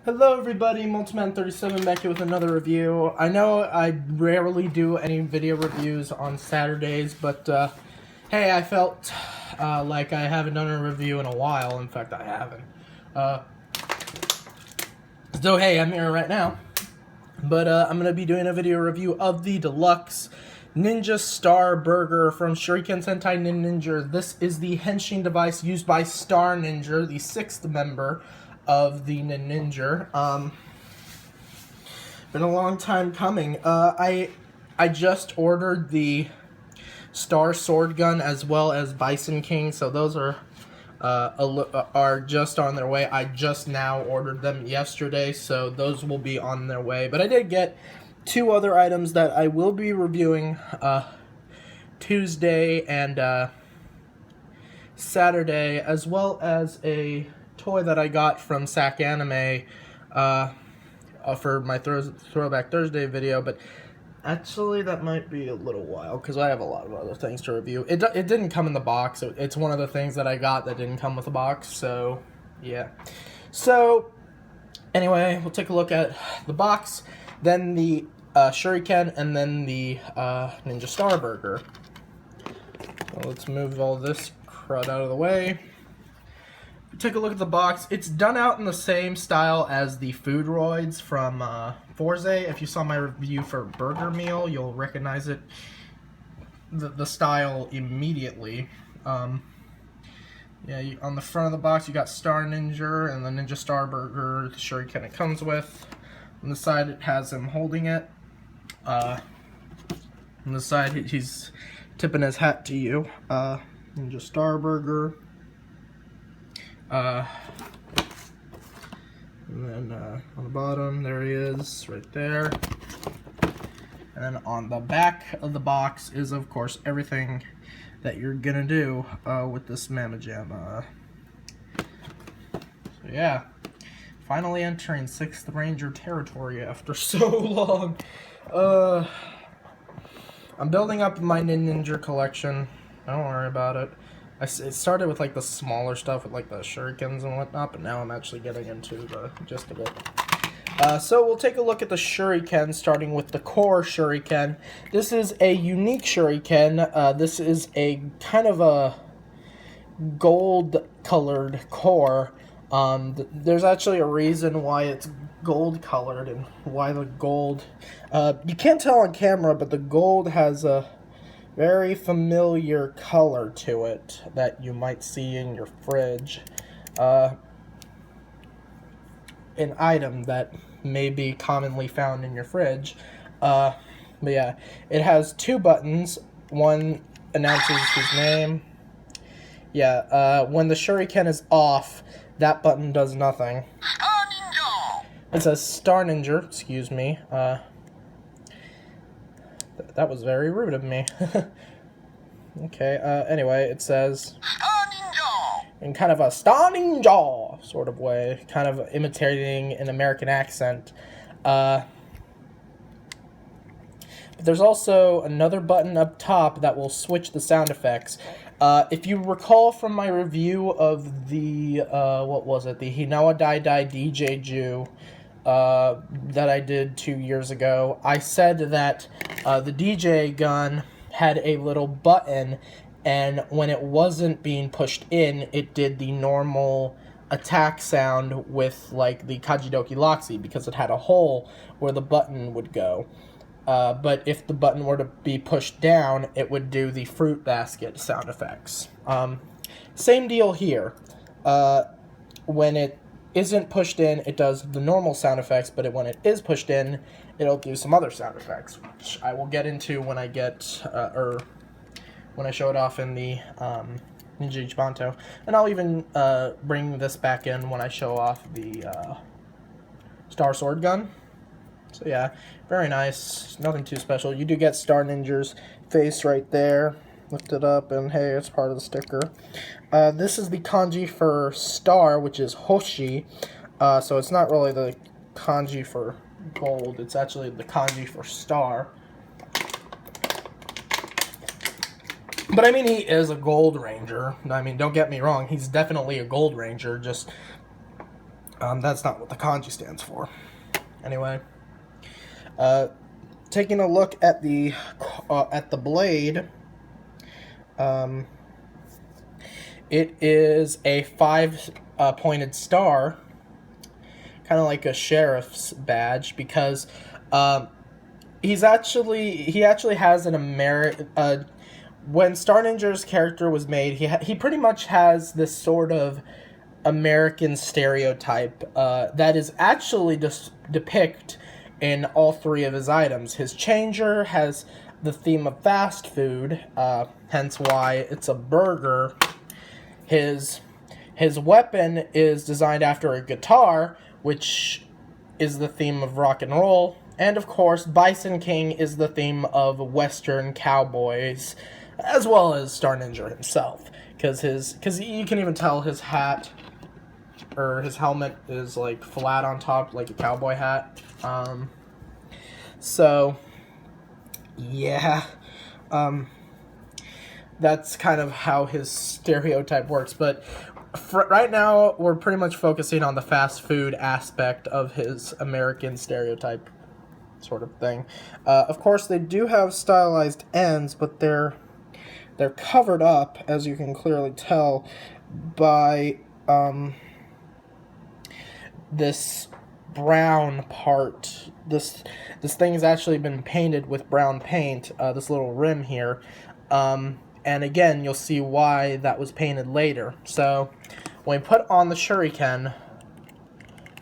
Hello everybody, Multiman37 back here with another review. I know I rarely do any video reviews on Saturdays, but hey, I felt like I haven't done a review in a while. In fact, I haven't. So hey, I'm here right now. But I'm going to be doing a video review of the deluxe Ninja Star Burger from Shuriken Sentai Ninninger. This is the henshin device used by Star Ninja, the 6th member of the ninninger. Been a long time coming. I just ordered the Star Sword Gun as well as Bison King, so those are just on their way. I just now ordered them yesterday, so those will be on their way. But I did get two other items that I will be reviewing Tuesday and Saturday, as well as a toy that I got from Sack Anime for my Throwback Thursday video, but actually that might be a little while because I have a lot of other things to review. It didn't come in the box. It's one of the things that I got that didn't come with the box, so yeah. So anyway, we'll take a look at the box, then the shuriken, and then the Ninja Star Burger. So let's move all this crud out of the way. Take a look at the box. It's done out in the same style as the Foodroids from Forze. If you saw my review for Burger Meal, you'll recognize it, the style immediately. On the front of the box you got Star Ninja and the Ninja Star Burger, the shuriken it comes with. On the side it has him holding it. On the side he's tipping his hat to you. Ninja Star Burger. And then on the bottom, there he is, right there. And then on the back of the box is, of course, everything that you're gonna do with this Mamma Jam. So yeah, finally entering 6th Ranger territory after so long. I'm building up my Ninja collection. Don't worry about it. It started with like the smaller stuff with like the shurikens and whatnot, but now I'm actually getting into the gist of it. So we'll take a look at the shuriken, starting with the corehuriken. This is a unique shuriken. This is a kind of a gold-colored core. There's actually a reason why it's gold-colored and why the gold... you can't tell on camera, but the gold has a very familiar color to it that you might see in your fridge. An item that may be commonly found in your fridge. But yeah, it has two buttons. One announces his name. Yeah, when the shuriken is off, that button does nothing. Star Ninja! It says Star Ninja, excuse me. That was very rude of me. Okay, anyway, it says Star Ninja! In kind of a Star Ninja sort of way, kind of imitating an American accent. But there's also another button up top that will switch the sound effects. If you recall from my review of the, what was it, the Hinawa Dai Dai DJ Ju, that I did 2 years ago, I said that the DJ gun had a little button, and when it wasn't being pushed in, it did the normal attack sound with like the Kajidoki Loxy, because it had a hole where the button would go. But if the button were to be pushed down, it would do the fruit basket sound effects. Same deal here. When it isn't pushed in, it does the normal sound effects, but when it is pushed in, it'll do some other sound effects, which I will get into when I get, or when I show it off in the Ninja Ichibanto. And I'll even bring this back in when I show off the Star Sword Gun. So yeah, very nice, nothing too special. You do get Star Ninja's face right there. Lift it up, and hey, it's part of the sticker. This is the kanji for star, which is Hoshi. So it's not really the kanji for gold, it's actually the kanji for star. But I mean, he is a gold ranger. I mean, don't get me wrong, he's definitely a gold ranger, just That's not what the kanji stands for. Anyway, taking a look at the blade, it is a 5-pointed star, kind of like a sheriff's badge, because he actually has an when Star Ninja's character was made, he pretty much has this sort of American stereotype that is actually depict in all 3 of his items. His changer has the theme of fast food, hence why it's a burger. His weapon is designed after a guitar, which is the theme of rock and roll. And of course, Bison King is the theme of Western cowboys, as well as Star Ninja himself. Because you can even tell his hat, or his helmet, is like flat on top, like a cowboy hat. So, yeah. That's kind of how his stereotype works. But right now, we're pretty much focusing on the fast food aspect of his American stereotype sort of thing. Of course, they do have stylized ends, but they're covered up, as you can clearly tell, by this brown part. This thing has actually been painted with brown paint, this little rim here. And again, you'll see why that was painted later. So, when we put on the shuriken,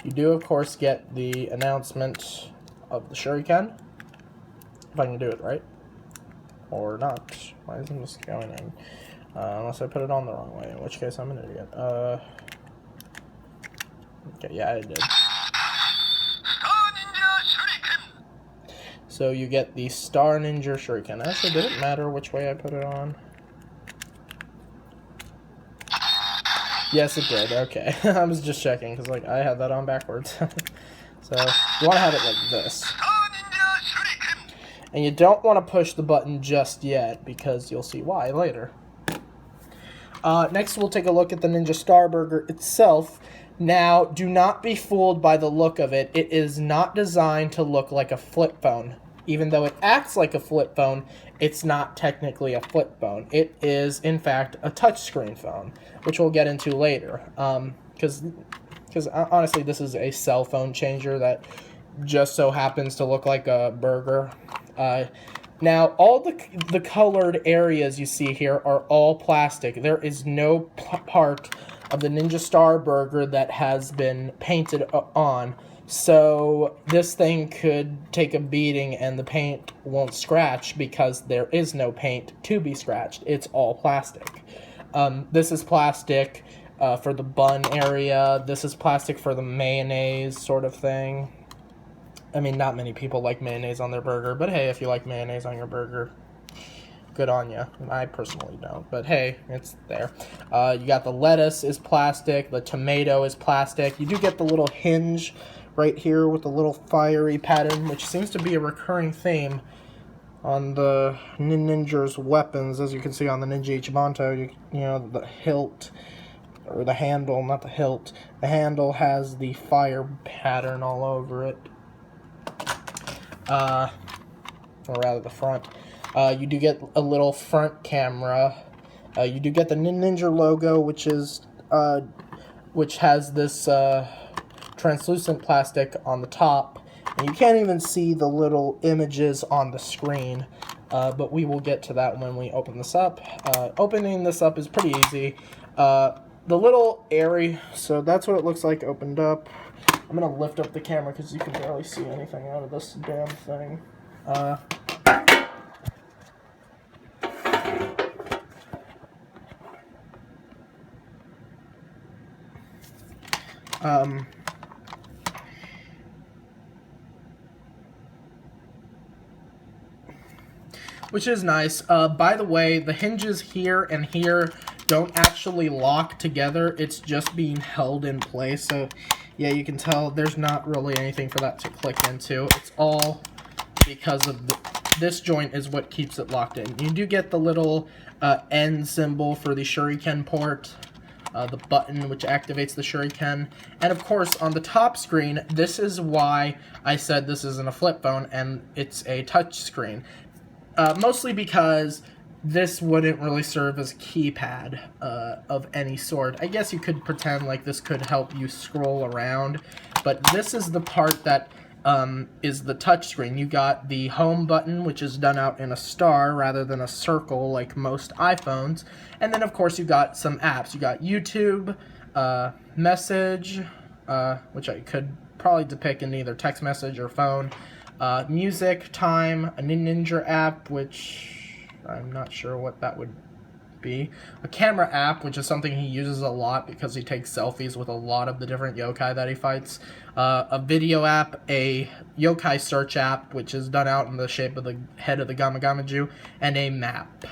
you do, of course, get the announcement of the shuriken. If I can do it right. Or not. Why isn't this going in? Unless I put it on the wrong way, in which case I'm an idiot. Okay, yeah, I did. So you get the Star Ninja Shuriken. Actually, did it matter which way I put it on? Yes, it did. Okay. I was just checking, because like I had that on backwards. So, you want to have it like this. And you don't want to push the button just yet, because you'll see why later. Next, we'll take a look at the Ninja Starburger itself. Now, do not be fooled by the look of it. It is not designed to look like a flip phone. Even though it acts like a flip phone, it's not technically a flip phone. It is, in fact, a touchscreen phone, which we'll get into later. Because honestly, this is a cell phone changer that just so happens to look like a burger. Now, all the colored areas you see here are all plastic. There is no part of the Ninja Starburger that has been painted on. So this thing could take a beating and the paint won't scratch because there is no paint to be scratched. It's all plastic. This is plastic for the bun area. This is plastic for the mayonnaise sort of thing. I mean, not many people like mayonnaise on their burger, but hey, if you like mayonnaise on your burger, good on you. I personally don't, but hey, it's there. You got the lettuce is plastic, the tomato is plastic. You do get the little hinge right here with the little fiery pattern, which seems to be a recurring theme on the ninja's weapons, as you can see on the Ninja Ichibanto. You know, the hilt, or the handle, not the hilt. The handle has the fire pattern all over it. Or rather the front. You do get a little front camera. You do get the Ninja logo, which has this translucent plastic on the top, and you can't even see the little images on the screen, but we will get to that when we open this up. Opening this up is pretty easy. The little area, so that's what it looks like opened up. I'm going to lift up the camera because you can barely see anything out of this damn thing. Which is nice. By the way, the hinges here and here don't actually lock together. It's just being held in place. So, yeah, you can tell there's not really anything for that to click into. It's all because of this joint is what keeps it locked in. You do get the little end symbol for the shuriken port the button which activates the shuriken, and of course on the top screen, this is why I said this isn't a flip phone and it's a touch screen. Mostly because this wouldn't really serve as a keypad of any sort. I guess you could pretend like this could help you scroll around, but this is the part that is the touch screen. You got the home button, which is done out in a star rather than a circle like most iPhones, and then of course you got some apps. You got YouTube, message, which I could probably depict in either text message or phone, music, time, a ninninger app, which I'm not sure what that would be, a camera app, which is something he uses a lot because he takes selfies with a lot of the different yokai that he fights, a video app, a yokai search app, which is done out in the shape of the head of the Gamagama-ju, and a map.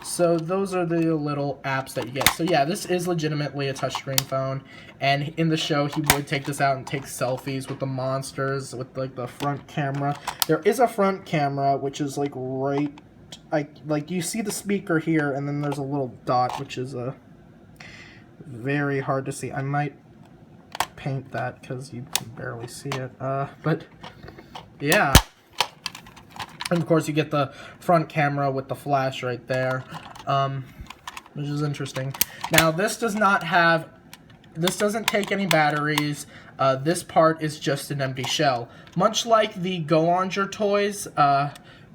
So those are the little apps that you get. So yeah, this is legitimately a touchscreen phone, and in the show he would take this out and take selfies with the monsters with like the front camera. There is a front camera which is like right, like you see the speaker here, and then there's a little dot which is very hard to see. I might paint that because you can barely see it. But yeah. And of course you get the front camera with the flash right there, which is interesting. Now this doesn't take any batteries. This part is just an empty shell. Much like the Go-Onger toys,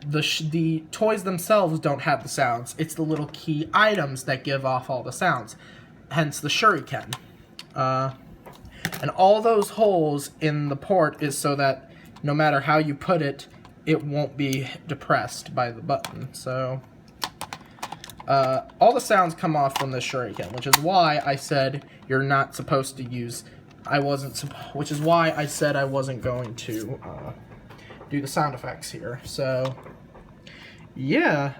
the toys themselves don't have the sounds. It's the little key items that give off all the sounds, hence the shuriken. And all those holes in the port is so that no matter how you put it, it won't be depressed by the button. So all the sounds come off from the shuriken, which is why I said you're not supposed to use. Which is why I said I wasn't going to do the sound effects here. So yeah.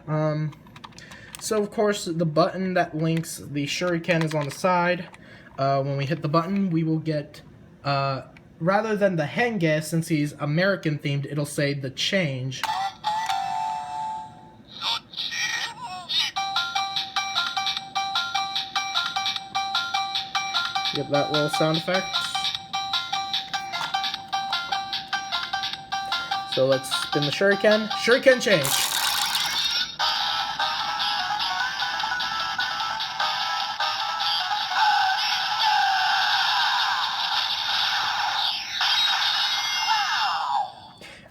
So of course the button that links the shuriken is on the side. When we hit the button, we will get. Rather than the henge, since he's American themed, it'll say the change. Get that little sound effect. So let's spin the shuriken. Shuriken change.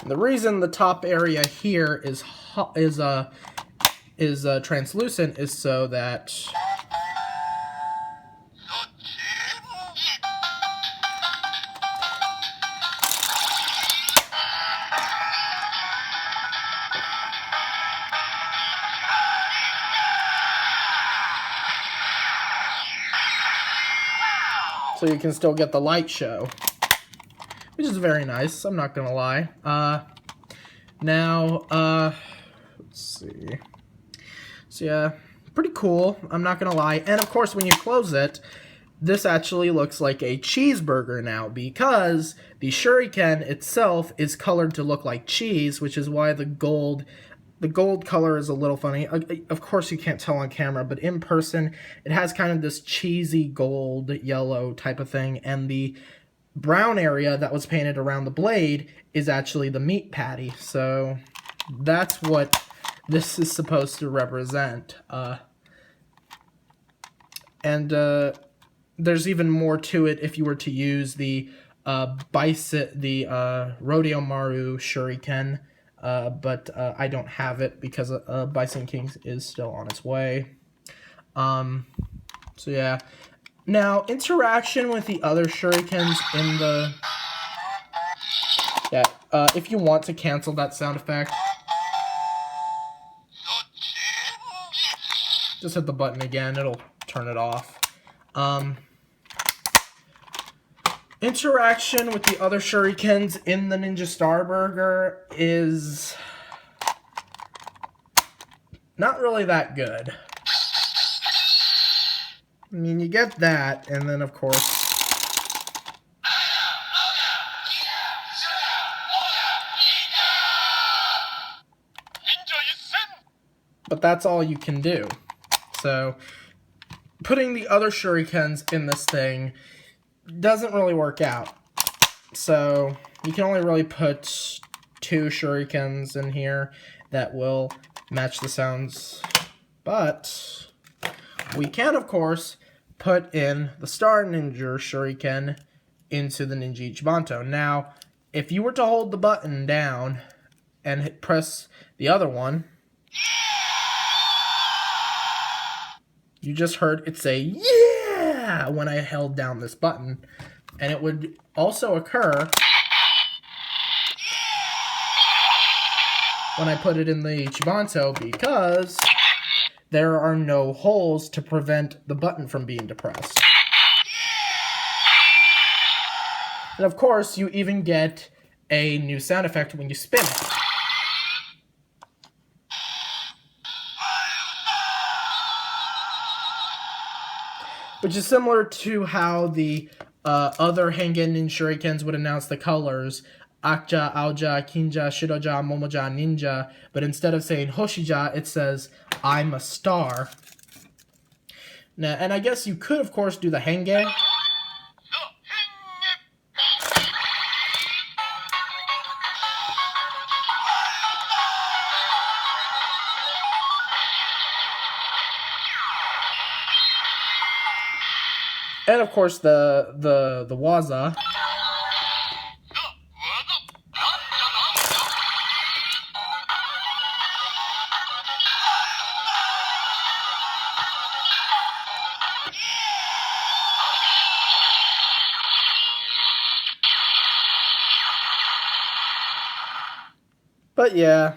The reason the top area here is translucent is so that you can still get the light show, which is very nice, I'm not gonna lie. Now, let's see. So yeah, pretty cool, I'm not gonna lie. And of course, when you close it, this actually looks like a cheeseburger now, because the shuriken itself is colored to look like cheese, which is why the gold color is a little funny. Of course, you can't tell on camera, but in person, it has kind of this cheesy gold yellow type of thing, and the brown area that was painted around the blade is actually the meat patty. So that's what this is supposed to represent. There's even more to it if you were to use the Rodeo Maru shuriken. But I don't have it because Bison King is still on its way. So yeah. Now, interaction with the other shurikens in the... Yeah, if you want to cancel that sound effect, just hit the button again, it'll turn it off. Interaction with the other shurikens in the Ninja Starburger is not really that good. I mean, you get that, and then of course... But that's all you can do. So, putting the other shurikens in this thing doesn't really work out. So you can only really put 2 shurikens in here that will match the sounds. But we can, of course, put in the Star Ninja shuriken into the Ninja Ichibanto. Now, if you were to hold the button down and press the other one, you just heard it say, yeah, when I held down this button. And it would also occur when I put it in the Ichibanto because there are no holes to prevent the button from being depressed. And of course, you even get a new sound effect when you spin it. Which is similar to how the other Hengen shurikens would announce the colors. Akja, Aoja, Kinja, Shiroja, Momoja, Ninja. But instead of saying Hoshija, it says, I'm a star. Now, and I guess you could, of course, do the Henge. And of course the waza. But yeah.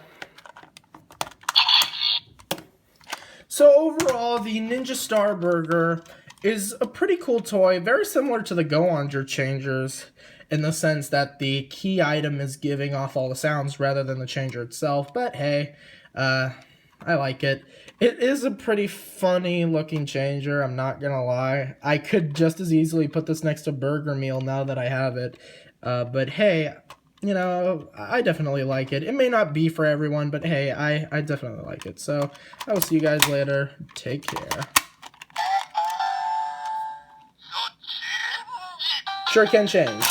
So overall, the Ninja Starburger is a pretty cool toy, very similar to the Go-Onger changers in the sense that the key item is giving off all the sounds rather than the changer itself. But hey, I like it. It is a pretty funny looking changer, I'm not gonna lie. I could just as easily put this next to Burger Meal now that I have it. But hey, you know, I definitely like it. It may not be for everyone, but hey, I definitely like it. So I will see you guys later. Take care. Shuriken change.